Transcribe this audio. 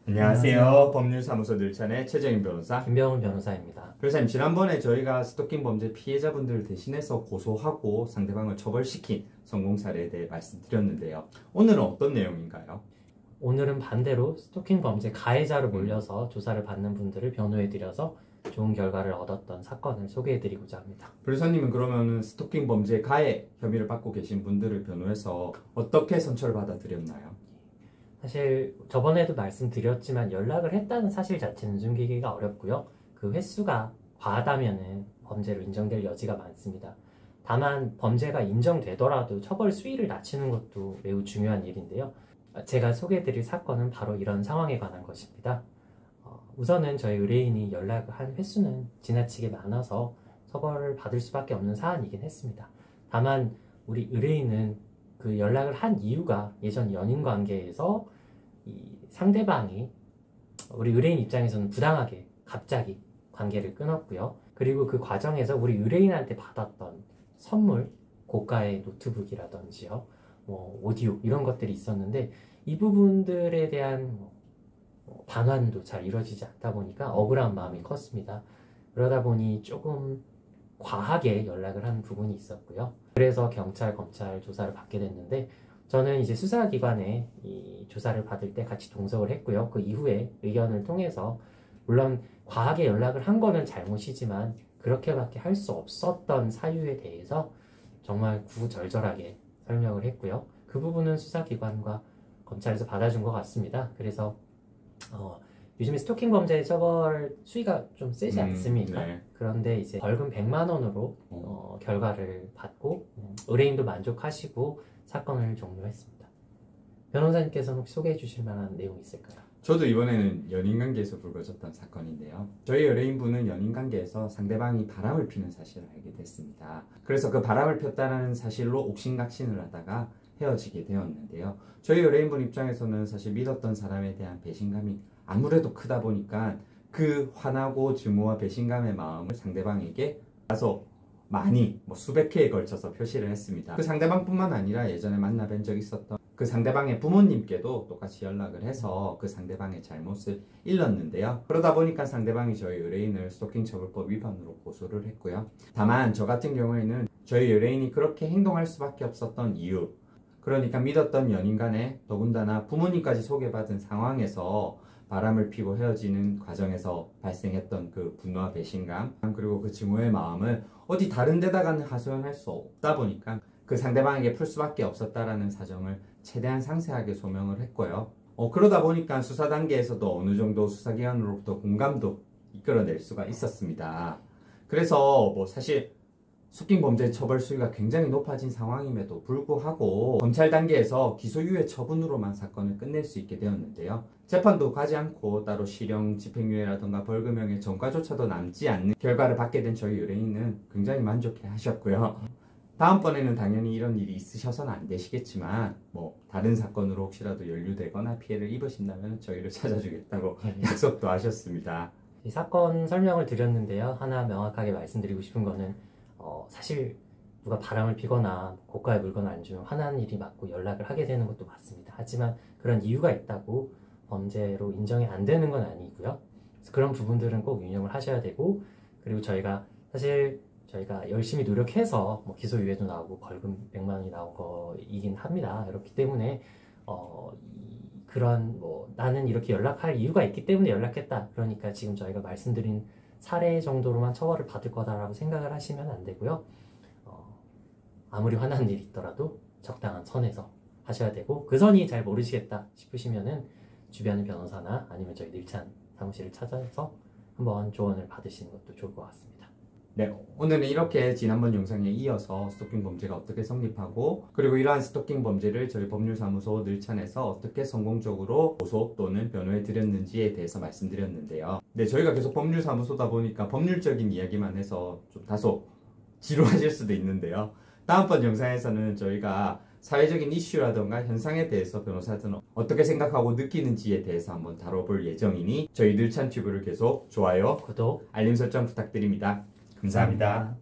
안녕하세요. 법률사무소 늘찬의 최정인 변호사, 김병훈 변호사입니다. 변호사님, 지난번에 저희가 스토킹 범죄 피해자분들을 대신해서 고소하고 상대방을 처벌시킨 성공 사례에 대해 말씀드렸는데요. 오늘은 어떤 내용인가요? 오늘은 반대로 스토킹 범죄 가해자로 몰려서 조사를 받는 분들을 변호해드려서 좋은 결과를 얻었던 사건을 소개해드리고자 합니다. 변호사님은 그러면 스토킹 범죄 가해 혐의를 받고 계신 분들을 변호해서 어떻게 선처를 받아들였나요? 사실 저번에도 말씀드렸지만 연락을 했다는 사실 자체는 숨기기가 어렵고요. 그 횟수가 과하다면 범죄로 인정될 여지가 많습니다. 다만 범죄가 인정되더라도 처벌 수위를 낮추는 것도 매우 중요한 일인데요. 제가 소개해드릴 사건은 바로 이런 상황에 관한 것입니다. 우선은 저희 의뢰인이 연락을 한 횟수는 지나치게 많아서 처벌을 받을 수밖에 없는 사안이긴 했습니다. 다만 우리 의뢰인은 그 연락을 한 이유가 예전 연인 관계에서 이 상대방이 우리 의뢰인 입장에서는 부당하게 갑자기 관계를 끊었고요. 그리고 그 과정에서 우리 의뢰인한테 받았던 선물, 고가의 노트북이라든지요, 오디오 이런 것들이 있었는데 이 부분들에 대한 방안도 잘 이루어지지 않다 보니까 억울한 마음이 컸습니다. 그러다 보니 조금 과하게 연락을 한 부분이 있었고요. 그래서 경찰, 검찰 조사를 받게 됐는데 저는 이제 수사기관에 이 조사를 받을 때 같이 동석을 했고요. 그 이후에 의견을 통해서 물론 과하게 연락을 한 거는 잘못이지만 그렇게밖에 할 수 없었던 사유에 대해서 정말 구구절절하게 설명을 했고요. 그 부분은 수사기관과 검찰에서 받아준 것 같습니다. 그래서 요즘에 스토킹 범죄 처벌 수위가 좀 세지 않습니까? 네. 그런데 이제 벌금 100만 원으로 결과를 받고 의뢰인도 만족하시고 사건을 종료했습니다. 변호사님께서는 혹시 소개해 주실 만한 내용이 있을까요? 저도 이번에는 연인관계에서 불거졌던 사건인데요. 저희 의뢰인분은 연인관계에서 상대방이 바람을 피는 사실을 알게 됐습니다. 그래서 그 바람을 폈다는 사실로 옥신각신을 하다가 헤어지게 되었는데요. 저희 의뢰인분 입장에서는 사실 믿었던 사람에 대한 배신감이 아무래도 크다 보니까 그 화나고 증오와 배신감의 마음을 상대방에게 다소 많이 수백 회에 걸쳐서 표시를 했습니다. 그 상대방뿐만 아니라 예전에 만나뵌 적 있었던 그 상대방의 부모님께도 똑같이 연락을 해서 그 상대방의 잘못을 일렀는데요. 그러다 보니까 상대방이 저희 의뢰인을 스토킹 처벌법 위반으로 고소를 했고요. 다만 저 같은 경우에는 저희 의뢰인이 그렇게 행동할 수밖에 없었던 이유, 그러니까 믿었던 연인 간에 더군다나 부모님까지 소개받은 상황에서 바람을 피고 헤어지는 과정에서 발생했던 그 분노와 배신감, 그리고 그 증오의 마음을 어디 다른 데다가는 하소연할 수 없다 보니까 그 상대방에게 풀 수밖에 없었다라는 사정을 최대한 상세하게 소명을 했고요. 그러다 보니까 수사 단계에서도 어느 정도 수사기관으로부터 공감도 이끌어낼 수가 있었습니다. 그래서 사실 스토킹 범죄 처벌 수위가 굉장히 높아진 상황임에도 불구하고 검찰 단계에서 기소유예 처분으로만 사건을 끝낼 수 있게 되었는데요. 재판도 가지 않고 따로 실형, 집행유예라든가 벌금형의 전과조차도 남지 않는 결과를 받게 된 저희 의뢰인은 굉장히 만족해 하셨고요. 다음번에는 당연히 이런 일이 있으셔서는 안 되시겠지만 다른 사건으로 혹시라도 연루되거나 피해를 입으신다면 저희를 찾아주겠다고 약속도 하셨습니다. 이 사건 설명을 드렸는데요. 하나 명확하게 말씀드리고 싶은 거는 사실 누가 바람을 피거나 고가의 물건을 안 주면 화나는 일이 맞고 연락을 하게 되는 것도 맞습니다. 하지만 그런 이유가 있다고 범죄로 인정이 안 되는 건 아니고요. 그래서 그런 부분들은 꼭 유념을 하셔야 되고, 그리고 저희가 열심히 노력해서 기소유예도 나오고 벌금 100만 원이 나온 거이긴 합니다. 그렇기 때문에 그런 나는 이렇게 연락할 이유가 있기 때문에 연락했다, 그러니까 지금 저희가 말씀드린 사례 정도로만 처벌을 받을 거다라고 생각을 하시면 안 되고요. 아무리 화나는 일이 있더라도 적당한 선에서 하셔야 되고, 그 선이 잘 모르시겠다 싶으시면은 주변의 변호사나 아니면 저희 늘찬 사무실을 찾아서 한번 조언을 받으시는 것도 좋을 것 같습니다. 네, 오늘은 이렇게 지난번 영상에 이어서 스토킹 범죄가 어떻게 성립하고, 그리고 이러한 스토킹 범죄를 저희 법률사무소 늘찬에서 어떻게 성공적으로 고소 또는 변호해 드렸는지에 대해서 말씀드렸는데요. 네, 저희가 계속 법률사무소다 보니까 법률적인 이야기만 해서 좀 다소 지루하실 수도 있는데요. 다음번 영상에서는 저희가 사회적인 이슈라던가 현상에 대해서 변호사들은 어떻게 생각하고 느끼는지에 대해서 한번 다뤄볼 예정이니 저희 늘찬 튜브를 계속 좋아요, 구독, 알림 설정 부탁드립니다. 감사합니다.